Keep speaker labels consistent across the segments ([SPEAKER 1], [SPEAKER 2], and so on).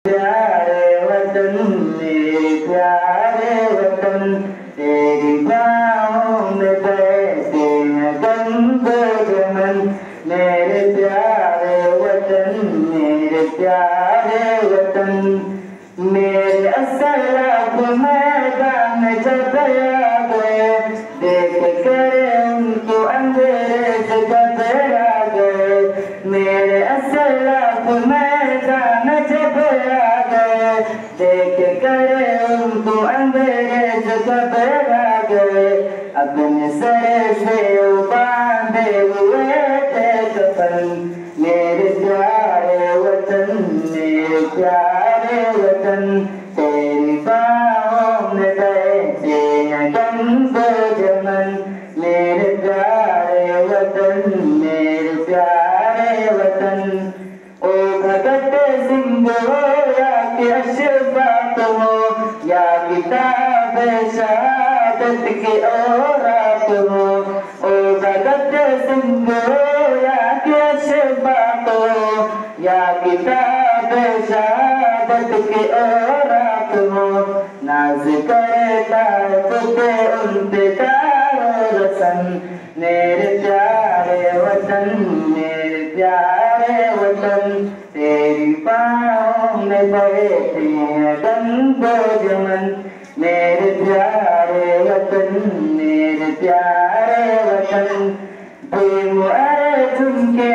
[SPEAKER 1] प्यारे वतन मेरे प्यारे वतन, तेरी बाहों में बैठे हैं गंगो जमन। मेरे प्यारे वतन मेरे प्यारे वतन, मेरे असलाफ मैदान जब आ गए, देख कर उनको अंग्रेज घबरा गए। मेरे असलाफ मैदान जब आ गए, देख कर उनको अंग्रेज घबरा गए। अपने सर से बांधे हुए थे कफन। मेरे प्यारे वतन मेरे प्यारे वतन, तेरी बाहों में बैठे हैं गंगो जमन। मेरे प्यारे वतन मेरे प्यारे वतन, ओ भगत सिंह हो या कि अशफाक हो, या किताब शहादत के औरात हो। ओ भगत सिंह हो या कि अशफाक हो, या किताब शहादत के औरात हो। नाज करता खुद उन पे तारो रसन। मेरे प्यारे वतन मेरे प्यारे वतन, तेरी बाहों में बैठे हैं गंगो जमन। मेरे प्यारे वतन मेरे प्यारे वतन, भीम अर्जुन के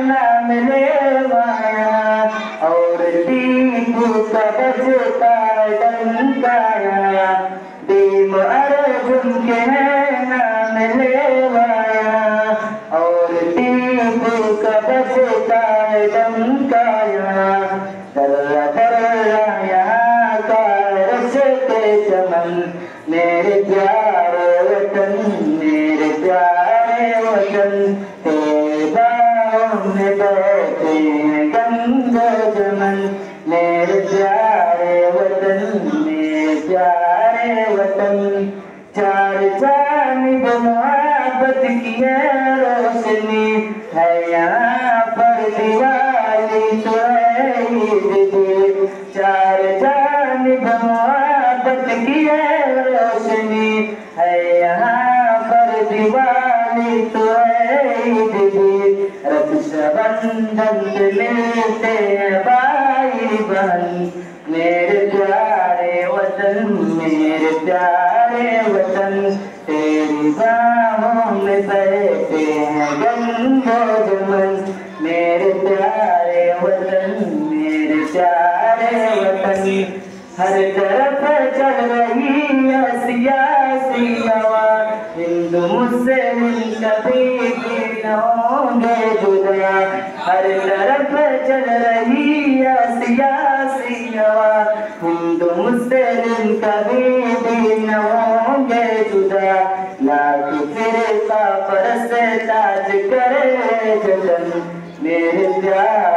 [SPEAKER 1] नाम लेवाया, और टीपू का बजता डंकाया। भीम अर्जुन के नाम लेवाया, और टीपू का बजता डंकाया। तर्रा तर्रा यहाँ का रसते चमन। मेरे प्यारे वतन मेरे प्यारे वतन, तेरे बाहों में बैठे हैं गंगो जमन। मेरे प्यारे वतन मेरे प्यारे वतन, चार जानिब मोहब्बत की है रोशनी, है यहाँ पर दिवाली तो है ईद भी। चार जानिब मोहब्बत की है रोशनी, है यहाँ पर दिवाली तो है ईद भी। रक्षाबंधन पे मिलते हैं भाई बहन। मेरे प्यारे वतन मेरे प्यारे वतन, तेरी बाहों में बैठे हैं गंगो जमन। मेरे प्यारे वतन मेरे प्यारे वतन, हर तरफ चल रही है सियासी हवा। हिंदू मुस्लिम कभी भी न होंगे जुदा, हर तरफ चल रही है सियासी हवा। हिंदू मुस्लिम कभी भी न होंगे जुदा, लाख फिरका परस्त ताज करे जतन। मेरे प्यार